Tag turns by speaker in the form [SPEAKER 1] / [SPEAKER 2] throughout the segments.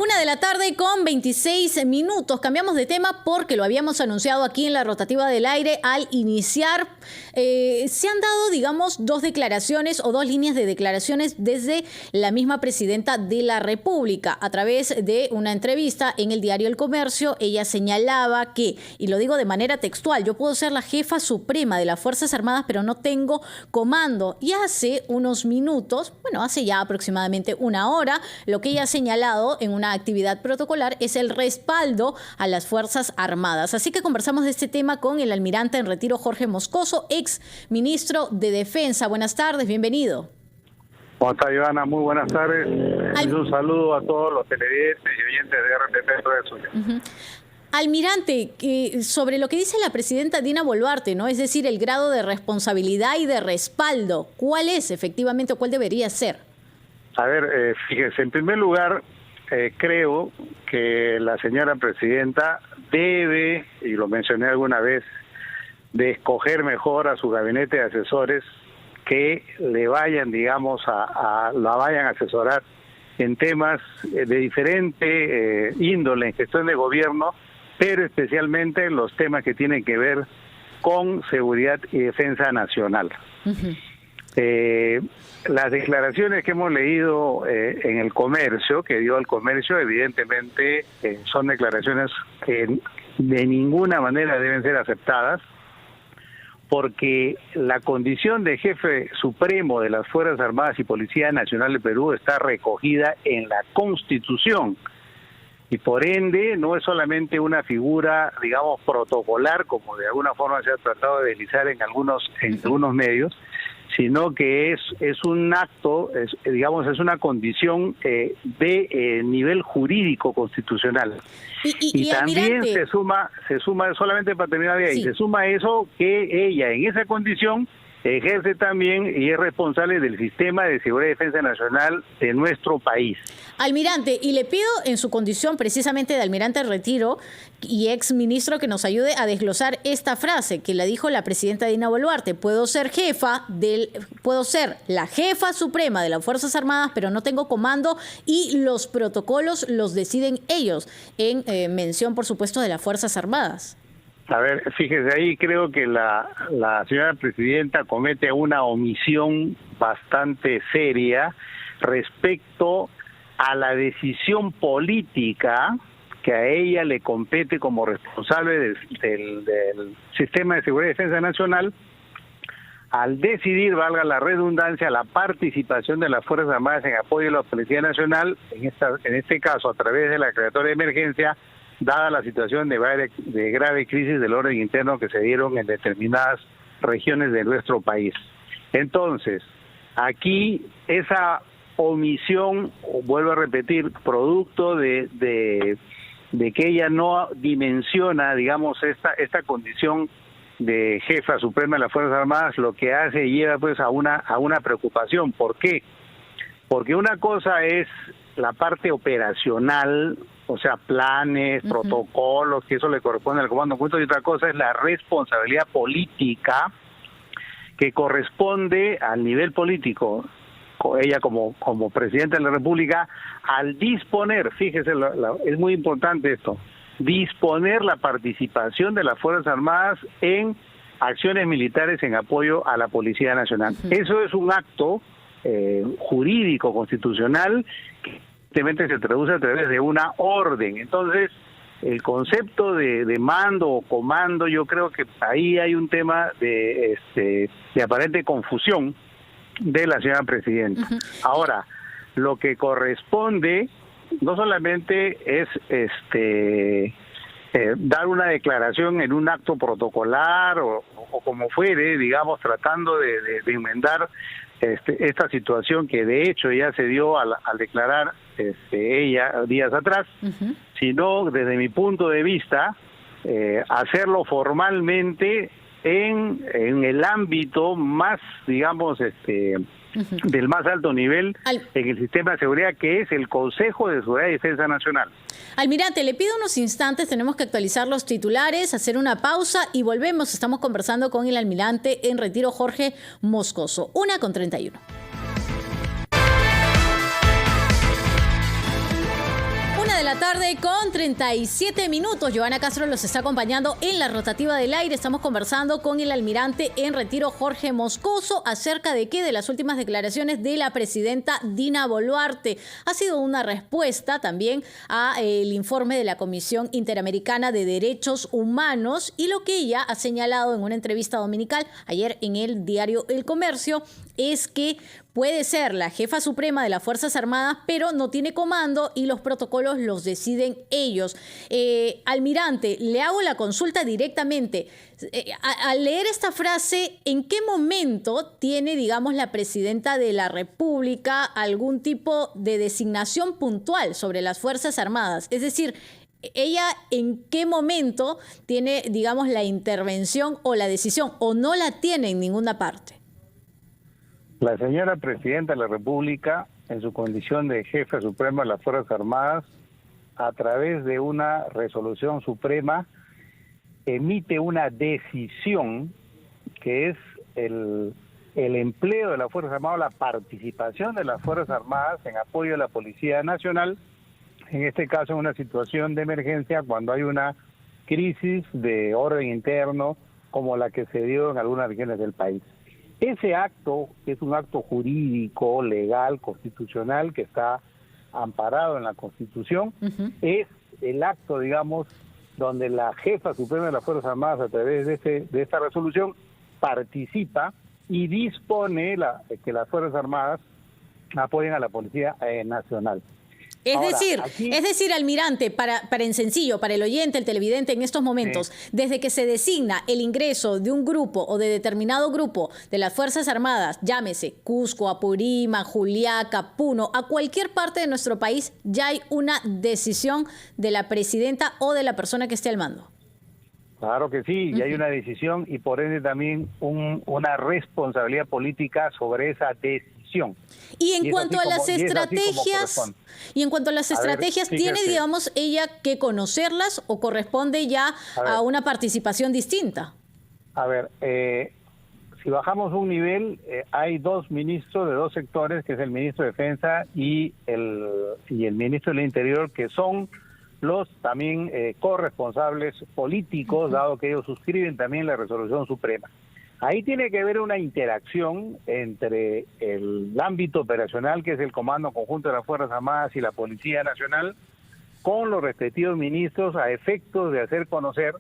[SPEAKER 1] 1 de la tarde con 26 minutos. Cambiamos de tema porque lo habíamos anunciado aquí en la rotativa del aire al iniciar. Se han dado, digamos, dos declaraciones o dos líneas de declaraciones desde la misma presidenta de la República. A través de una entrevista en el diario El Comercio, ella señalaba que, y lo digo de manera textual, yo puedo ser la jefa suprema de las Fuerzas Armadas, pero no tengo comando. Y hace unos minutos, bueno, hace ya aproximadamente una hora, lo que ella ha señalado en una actividad protocolar es el respaldo a las Fuerzas Armadas. Así que conversamos de este tema con el almirante en retiro Jorge Moscoso, ex ministro de Defensa. Buenas tardes, bienvenido.
[SPEAKER 2] ¿Cómo está, Ivana? Muy buenas tardes. Un saludo a todos los televidentes y oyentes de RTP Red.
[SPEAKER 1] Almirante, sobre lo que dice la presidenta Dina Boluarte, ¿no? Es decir, el grado de responsabilidad y de respaldo, ¿cuál es efectivamente o cuál debería ser?
[SPEAKER 2] A ver, fíjese, en primer lugar, creo que la señora presidenta debe, y lo mencioné alguna vez, de escoger mejor a su gabinete de asesores que le vayan, digamos, la vayan a asesorar en temas de diferente índole, en gestión de gobierno, pero especialmente en los temas que tienen que ver con seguridad y defensa nacional. Las declaraciones que hemos leído en El Comercio, que dio El Comercio, evidentemente son declaraciones que de ninguna manera deben ser aceptadas, porque la condición de jefe supremo de las Fuerzas Armadas y Policía Nacional de Perú está recogida en la Constitución, y por ende no es solamente una figura, digamos, protocolar, como de alguna forma se ha tratado de deslizar en algunos medios, sino que es un acto, es una condición de nivel jurídico constitucional. Y también se suma solamente para terminar de ahí, se suma eso que ella en esa condición ejerce también y es responsable del sistema de seguridad y defensa nacional de nuestro país.
[SPEAKER 1] Almirante, y le pido en su condición precisamente de almirante en retiro y ex ministro que nos ayude a desglosar esta frase que la dijo la presidenta Dina Boluarte: puedo ser la jefa suprema de las Fuerzas Armadas, pero no tengo comando y los protocolos los deciden ellos, en mención, por supuesto, de las Fuerzas Armadas.
[SPEAKER 2] A ver, fíjese, ahí creo que la señora presidenta comete una omisión bastante seria respecto a la decisión política que a ella le compete como responsable del sistema de seguridad y defensa nacional, al decidir, valga la redundancia, la participación de las Fuerzas Armadas en apoyo a la Policía Nacional, en este caso a través de la declaratoria de emergencia, dada la situación de grave crisis del orden interno que se dieron en determinadas regiones de nuestro país. Entonces, aquí esa omisión, vuelvo a repetir, producto de que ella no dimensiona, digamos, esta condición de jefa suprema de las Fuerzas Armadas, lo que hace y lleva pues a una preocupación. ¿Por qué? Porque una cosa es la parte operacional, o sea, planes, protocolos, que eso le corresponde al comando oculto, y otra cosa es la responsabilidad política que corresponde al nivel político, ella como presidenta de la República, al disponer, fíjese, es muy importante esto, disponer la participación de las Fuerzas Armadas en acciones militares en apoyo a la Policía Nacional. Eso es un acto jurídico, constitucional, que evidentemente se traduce a través de una orden. Entonces, el concepto de mando o comando, yo creo que ahí hay un tema de aparente confusión de la señora presidenta. Ahora, lo que corresponde no solamente es dar una declaración en un acto protocolar o como fuere, digamos, tratando de enmendar esta situación que de hecho ya se dio al declarar ella días atrás, sino desde mi punto de vista hacerlo formalmente en el ámbito más, digamos, del más alto nivel en el sistema de seguridad, que es el Consejo de Seguridad y Defensa Nacional.
[SPEAKER 1] Almirante, le pido unos instantes, tenemos que actualizar los titulares, hacer una pausa y volvemos. Estamos conversando con el almirante en retiro Jorge Moscoso. 1:31. la tarde con 37 minutos. Joana Castro los está acompañando en la rotativa del aire. Estamos conversando con el almirante en retiro Jorge Moscoso acerca de qué, de las últimas declaraciones de la presidenta Dina Boluarte. Ha sido una respuesta también a el informe de la Comisión Interamericana de Derechos Humanos y lo que ella ha señalado en una entrevista dominical ayer en el diario El Comercio es que puede ser la jefa suprema de las Fuerzas Armadas, pero no tiene comando y los protocolos los deciden ellos. Almirante, le hago la consulta directamente. Al leer esta frase, ¿en qué momento tiene, digamos, la presidenta de la República algún tipo de designación puntual sobre las Fuerzas Armadas? Es decir, ¿ella en qué momento tiene, digamos, la intervención o la decisión, o no la tiene en ninguna parte?
[SPEAKER 2] La señora presidenta de la República, en su condición de jefa suprema de las Fuerzas Armadas, a través de una resolución suprema, emite una decisión que es el empleo de las Fuerzas Armadas, la participación de las Fuerzas Armadas en apoyo a la Policía Nacional, en este caso en una situación de emergencia cuando hay una crisis de orden interno como la que se dio en algunas regiones del país. Ese acto, que es un acto jurídico, legal, constitucional, que está amparado en la Constitución, es el acto, digamos, donde la jefa suprema de las Fuerzas Armadas, a través de esta resolución, participa y dispone que las Fuerzas Armadas apoyen a la Policía Nacional.
[SPEAKER 1] Es decir, almirante, para en sencillo, para el oyente, el televidente en estos momentos, sí, desde que se designa el ingreso de un grupo o de determinado grupo de las Fuerzas Armadas, llámese Cusco, Apurímac, Juliaca, Puno, a cualquier parte de nuestro país, ya hay una decisión de la presidenta o de la persona que esté al mando.
[SPEAKER 2] Claro que sí, y hay una decisión y por ende también una responsabilidad política sobre esa decisión.
[SPEAKER 1] Y en cuanto a las estrategias, ¿tiene, digamos, ella que conocerlas o corresponde ya a una participación distinta?
[SPEAKER 2] A ver, si bajamos un nivel, hay dos ministros de dos sectores, que es el ministro de Defensa y el ministro del Interior, que son los también corresponsables políticos, dado que ellos suscriben también la resolución suprema. Ahí tiene que haber una interacción entre el ámbito operacional, que es el Comando Conjunto de las Fuerzas Armadas y la Policía Nacional, con los respectivos ministros a efectos de hacer conocer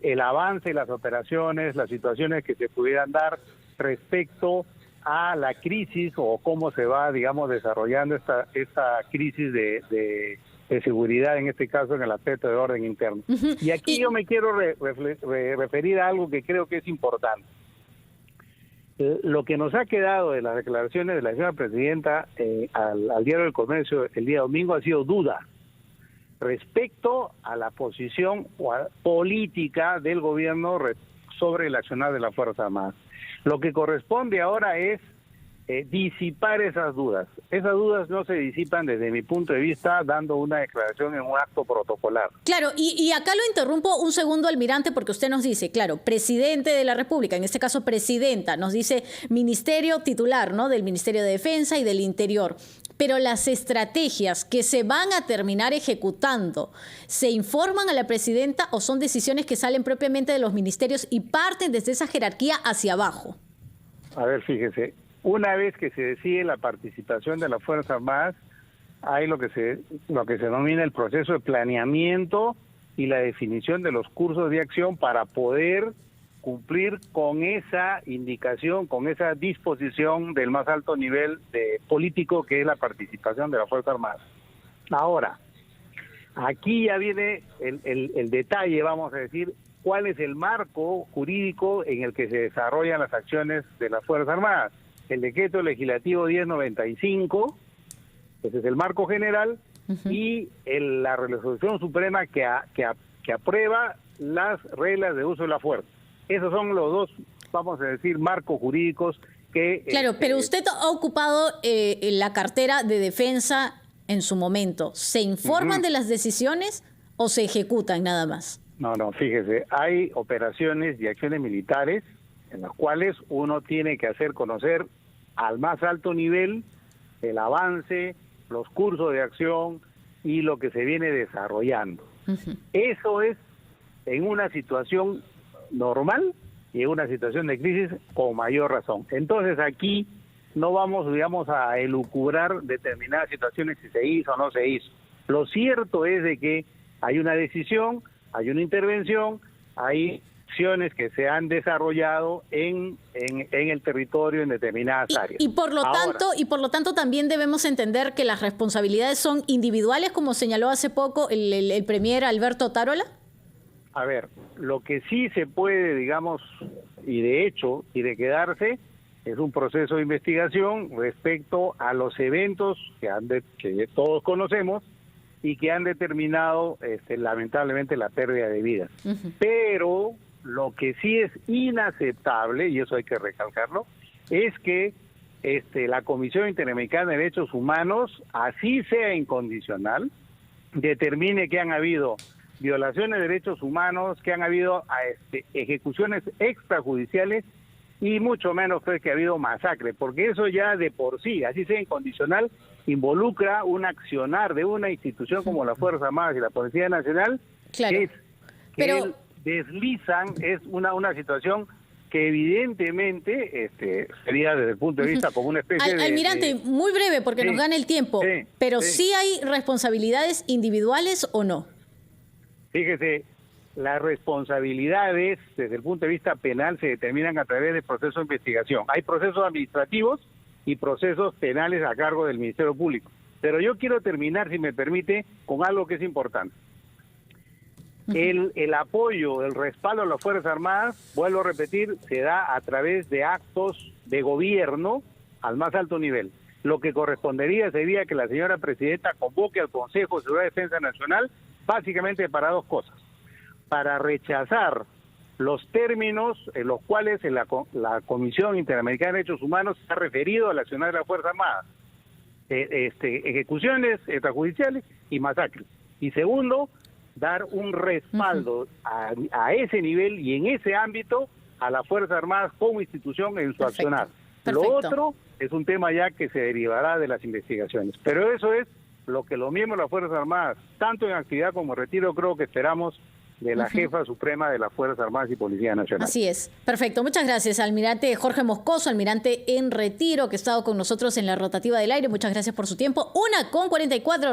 [SPEAKER 2] el avance de las operaciones, las situaciones que se pudieran dar respecto a la crisis o cómo se va, digamos, desarrollando esta crisis de seguridad, en este caso en el aspecto de orden interno. Y aquí yo me quiero referir a algo que creo que es importante. Lo que nos ha quedado de las declaraciones de la señora presidenta al diario del Comercio el día domingo ha sido duda respecto a la posición política del gobierno sobre el accionar de las Fuerzas Armadas. Lo que corresponde ahora es disipar esas dudas. Esas dudas no se disipan desde mi punto de vista dando una declaración en un acto protocolar.
[SPEAKER 1] Claro, y acá lo interrumpo un segundo, almirante, porque usted nos dice, claro, presidente de la República, en este caso presidenta, nos dice ministerio titular, ¿no?, del Ministerio de Defensa y del Interior. Pero las estrategias que se van a terminar ejecutando, ¿se informan a la presidenta o son decisiones que salen propiamente de los ministerios y parten desde esa jerarquía hacia abajo?
[SPEAKER 2] A ver, fíjese. Una vez que se decide la participación de las Fuerzas Armadas, hay lo que se denomina el proceso de planeamiento y la definición de los cursos de acción para poder cumplir con esa indicación, con esa disposición del más alto nivel político, que es la participación de las Fuerzas Armadas. Ahora, aquí ya viene el detalle, vamos a decir, cuál es el marco jurídico en el que se desarrollan las acciones de las Fuerzas Armadas. El decreto legislativo 1095, ese es el marco general, y la resolución suprema que aprueba las reglas de uso de la fuerza. Esos son los dos, vamos a decir, marcos jurídicos que...
[SPEAKER 1] Claro, pero usted ha ocupado la cartera de defensa en su momento. ¿Se informan de las decisiones o se ejecutan nada más?
[SPEAKER 2] No, fíjese, hay operaciones y acciones militares en las cuales uno tiene que hacer conocer al más alto nivel el avance, los cursos de acción y lo que se viene desarrollando. Eso es en una situación normal y en una situación de crisis con mayor razón. Entonces aquí no vamos, digamos, a elucubrar determinadas situaciones si se hizo o no se hizo. Lo cierto es de que hay una decisión, hay una intervención, hay acciones que se han desarrollado en el territorio en determinadas áreas.
[SPEAKER 1] Y por lo tanto también debemos entender que las responsabilidades son individuales, como señaló hace poco el premier Alberto Otárola.
[SPEAKER 2] A ver, lo que sí se puede, digamos, y de hecho, y de quedarse, es un proceso de investigación respecto a los eventos que todos conocemos y que han determinado lamentablemente la pérdida de vidas. Pero lo que sí es inaceptable, y eso hay que recalcarlo, es que la Comisión Interamericana de Derechos Humanos, así sea incondicional, determine que han habido violaciones de derechos humanos, que han habido ejecuciones extrajudiciales y mucho menos pues que ha habido masacre, porque eso ya de por sí, así sea incondicional, involucra un accionar de una institución como la Fuerza Armada y la Policía Nacional, que deslizan, es una situación que evidentemente sería desde el punto de vista como una especie de...
[SPEAKER 1] Almirante, muy breve porque nos gana el tiempo, pero ¿sí hay responsabilidades individuales o no?
[SPEAKER 2] Fíjese, las responsabilidades desde el punto de vista penal se determinan a través del proceso de investigación. Hay procesos administrativos y procesos penales a cargo del Ministerio Público. Pero yo quiero terminar, si me permite, con algo que es importante. El apoyo, el respaldo a las Fuerzas Armadas, vuelvo a repetir, se da a través de actos de gobierno al más alto nivel. Lo que correspondería sería que la señora presidenta convoque al Consejo de Seguridad y Defensa Nacional básicamente para dos cosas. Para rechazar los términos en los cuales la Comisión Interamericana de Derechos Humanos se ha referido al accionar de las Fuerzas Armadas. Ejecuciones extrajudiciales y masacres. Y segundo, dar un respaldo a ese nivel y en ese ámbito a las Fuerzas Armadas como institución en su accionar. Lo otro es un tema ya que se derivará de las investigaciones. Pero eso es lo que los miembros de las Fuerzas Armadas, tanto en actividad como en retiro, creo que esperamos de la jefa suprema de las Fuerzas Armadas y Policía Nacional.
[SPEAKER 1] Así es. Perfecto. Muchas gracias, almirante Jorge Moscoso, almirante en retiro, que ha estado con nosotros en la rotativa del aire. Muchas gracias por su tiempo. 1:44.